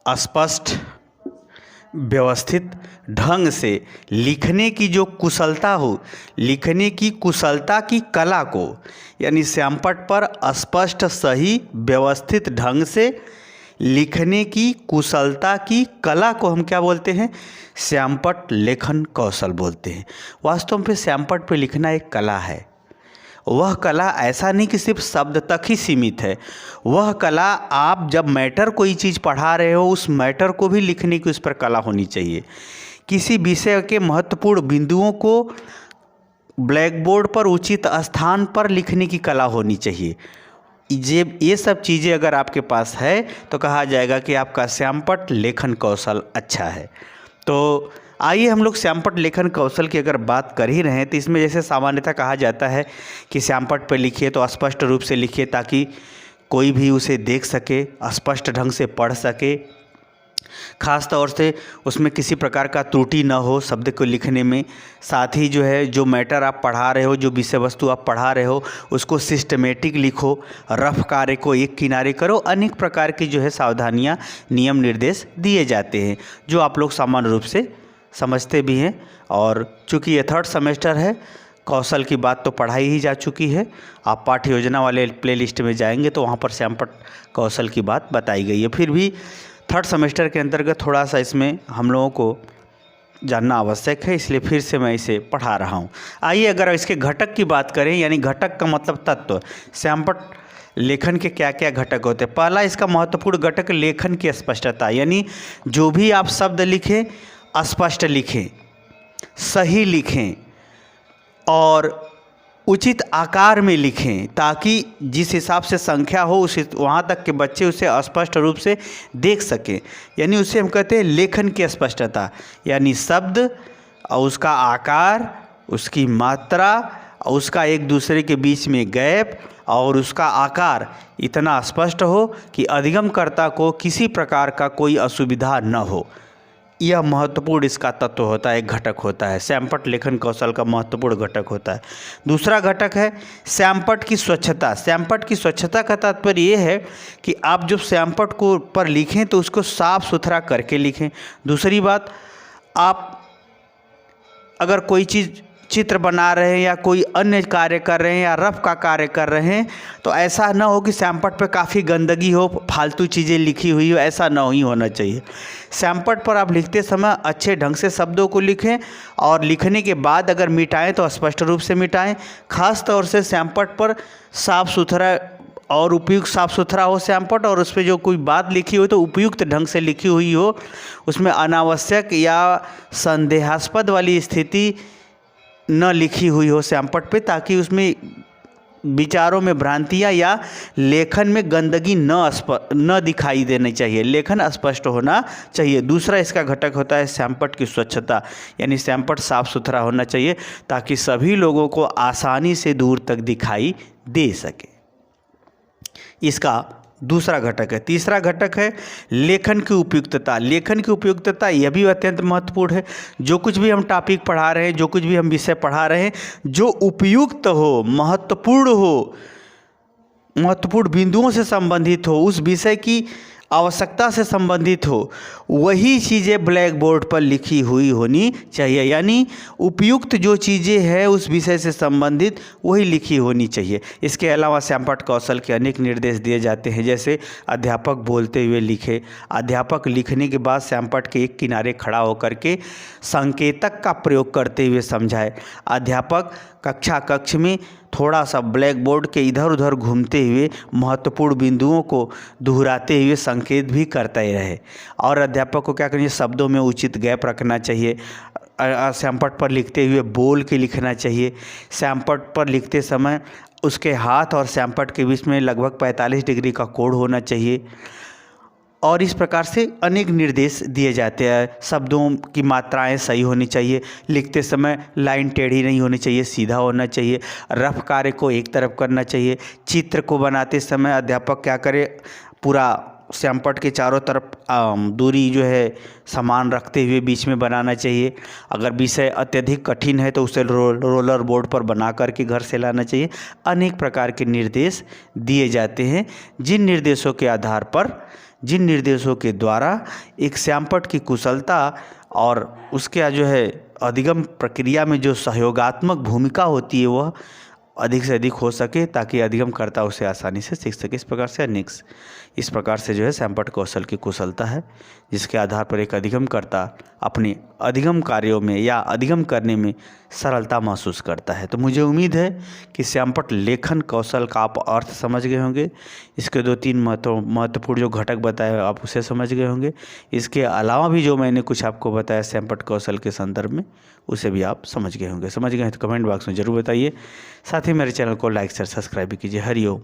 स्पष्ट व्यवस्थित ढंग से लिखने की जो कुशलता हो, लिखने की कुशलता की कला को, यानी श्यामपट्ट पर स्पष्ट सही व्यवस्थित ढंग से लिखने की कुशलता की कला को हम क्या बोलते हैं? श्यामपट्ट लेखन कौशल बोलते हैं। वास्तव में श्यामपट्ट पे लिखना एक कला है। वह कला ऐसा नहीं कि सिर्फ शब्द तक ही सीमित है। वह कला आप जब मैटर कोई चीज़ पढ़ा रहे हो, उस मैटर को भी लिखने की उस पर कला होनी चाहिए। किसी विषय के महत्वपूर्ण बिंदुओं को ब्लैक बोर्ड पर उचित स्थान पर लिखने की कला होनी चाहिए। ये सब चीज़ें अगर आपके पास है तो कहा जाएगा कि आपका श्यामपट्ट लेखन कौशल अच्छा है। तो आइए हम लोग श्यामपट्ट लेखन कौशल की अगर बात कर ही रहे हैं तो इसमें जैसे सामान्यतः कहा जाता है कि श्यामपट्ट पर लिखिए तो स्पष्ट रूप से लिखिए ताकि कोई भी उसे देख सके, स्पष्ट ढंग से पढ़ सके। ख़ास तौर से उसमें किसी प्रकार का त्रुटि न हो शब्द को लिखने में। साथ ही जो है, जो मैटर आप पढ़ा रहे हो, जो विषय वस्तु आप पढ़ा रहे हो, उसको सिस्टमेटिक लिखो, रफ कार्य को एक किनारे करो। अनेक प्रकार की जो है सावधानियाँ, नियम निर्देश दिए जाते हैं जो आप लोग सामान्य रूप से समझते भी हैं। और चूँकि ये 3rd सेमेस्टर है, कौशल की बात तो पढ़ाई ही जा चुकी है। आप पाठ्य योजना वाले प्लेलिस्ट में जाएंगे तो वहाँ पर श्यामपट्ट कौशल की बात बताई गई है। फिर भी 3rd सेमेस्टर के अंतर्गत थोड़ा सा इसमें हम लोगों को जानना आवश्यक है, इसलिए फिर से मैं इसे पढ़ा रहा हूँ। आइए अगर इसके घटक की बात करें, यानी घटक का मतलब तत्व, श्यामपट्ट लेखन के क्या क्या घटक होते हैं। पहला इसका महत्वपूर्ण घटक लेखन की स्पष्टता, यानी जो भी आप शब्द लिखें स्पष्ट लिखें, सही लिखें और उचित आकार में लिखें ताकि जिस हिसाब से संख्या हो उस वहाँ तक के बच्चे उसे स्पष्ट रूप से देख सकें। यानी उसे हम कहते हैं लेखन की स्पष्टता, यानी शब्द और उसका आकार, उसकी मात्रा और उसका एक दूसरे के बीच में गैप और उसका आकार इतना स्पष्ट हो कि अधिगमकर्ता को किसी प्रकार का कोई असुविधा न हो। यह महत्वपूर्ण इसका तत्व होता है, एक घटक होता है। श्यामपट्ट लेखन कौशल का महत्वपूर्ण घटक होता है। दूसरा घटक है श्यामपट्ट की स्वच्छता। श्यामपट्ट की स्वच्छता का तात्पर्य ये है कि आप जब श्यामपट्ट को पर लिखें तो उसको साफ सुथरा करके लिखें। दूसरी बात, आप अगर कोई चीज़ चित्र बना रहे हैं या कोई अन्य कार्य कर रहे हैं या रफ का कार्य कर रहे हैं तो ऐसा ना हो कि श्यामपट्ट पे काफ़ी गंदगी हो, फालतू चीज़ें लिखी हुई हो, ऐसा ना ही होना चाहिए। श्यामपट्ट पर आप लिखते समय अच्छे ढंग से शब्दों को लिखें और लिखने के बाद अगर मिटाएं तो स्पष्ट रूप से मिटाएं। खास तौर से श्यामपट्ट पर साफ़ सुथरा और उपयुक्त साफ़ सुथरा हो श्यामपट्ट, और उस पर जो कोई बात लिखी हो तो उपयुक्त ढंग से लिखी हुई हो, उसमें अनावश्यक या संदेहास्पद वाली स्थिति न लिखी हुई हो श्यामपट्ट पे, ताकि उसमें विचारों में भ्रांतियाँ या लेखन में गंदगी न दिखाई देनी चाहिए। लेखन स्पष्ट होना चाहिए। दूसरा इसका घटक होता है श्यामपट्ट की स्वच्छता, यानी श्यामपट्ट साफ सुथरा होना चाहिए ताकि सभी लोगों को आसानी से दूर तक दिखाई दे सके। इसका दूसरा घटक है। तीसरा घटक है लेखन की उपयुक्तता। लेखन की उपयुक्तता यह भी अत्यंत महत्वपूर्ण है। जो कुछ भी हम टॉपिक पढ़ा रहे हैं, जो कुछ भी हम विषय पढ़ा रहे हैं, जो उपयुक्त हो, महत्वपूर्ण हो, महत्वपूर्ण बिंदुओं से संबंधित हो, उस विषय की आवश्यकता से संबंधित हो, वही चीज़ें ब्लैक बोर्ड पर लिखी हुई होनी चाहिए। यानी उपयुक्त जो चीज़ें हैं उस विषय से संबंधित वही लिखी होनी चाहिए। इसके अलावा श्यामपट्ट कौशल के अनेक निर्देश दिए जाते हैं, जैसे अध्यापक बोलते हुए लिखे। अध्यापक लिखने के बाद श्यामपट्ट के एक किनारे खड़ा होकर के संकेतक का प्रयोग करते हुए समझाए। अध्यापक कक्ष में थोड़ा सा ब्लैक बोर्ड के इधर उधर घूमते हुए महत्वपूर्ण बिंदुओं को दोहराते हुए संकेत भी करता ही रहे। और अध्यापक को क्या करना चाहिए, शब्दों में उचित गैप रखना चाहिए। श्यामपट्ट पर लिखते हुए बोल के लिखना चाहिए। श्यामपट्ट पर लिखते समय उसके हाथ और श्यामपट्ट के बीच में लगभग 45 डिग्री का कोण होना चाहिए। और इस प्रकार से अनेक निर्देश दिए जाते हैं। शब्दों की मात्राएं सही होनी चाहिए। लिखते समय लाइन टेढ़ी नहीं होनी चाहिए, सीधा होना चाहिए। रफ कार्य को एक तरफ करना चाहिए। चित्र को बनाते समय अध्यापक क्या करे, पूरा श्यामपट्ट के चारों तरफ दूरी जो है समान रखते हुए बीच में बनाना चाहिए। अगर विषय अत्यधिक कठिन है तो उसे रोलर बोर्ड पर बना करके घर से लाना चाहिए। अनेक प्रकार के निर्देश दिए जाते हैं, जिन निर्देशों के आधार पर जिन निर्देशों के द्वारा एक श्यामपट्ट की कुशलता और उसके जो है अधिगम प्रक्रिया में जो सहयोगात्मक भूमिका होती है वह अधिक से अधिक हो सके, ताकि अधिगमकर्ता उसे आसानी से सीख सके। इस प्रकार से जो है श्यामपट्ट कौशल की कुशलता है, जिसके आधार पर एक अधिगमकर्ता अपने अधिगम कार्यों में या अधिगम करने में सरलता महसूस करता है। तो मुझे उम्मीद है कि श्यामपट्ट लेखन कौशल का आप अर्थ समझ गए होंगे। इसके 2-3 महत्वपूर्ण जो घटक बताए आप उसे समझ गए होंगे। इसके अलावा भी जो मैंने कुछ आपको बताया श्यामपट्ट कौशल के संदर्भ में, उसे भी आप समझ गए होंगे। समझ गए हैं तो कमेंट बॉक्स में ज़रूर बताइए। साथ ही मेरे चैनल को लाइक शेयर सब्सक्राइब भी कीजिए। हरिओम।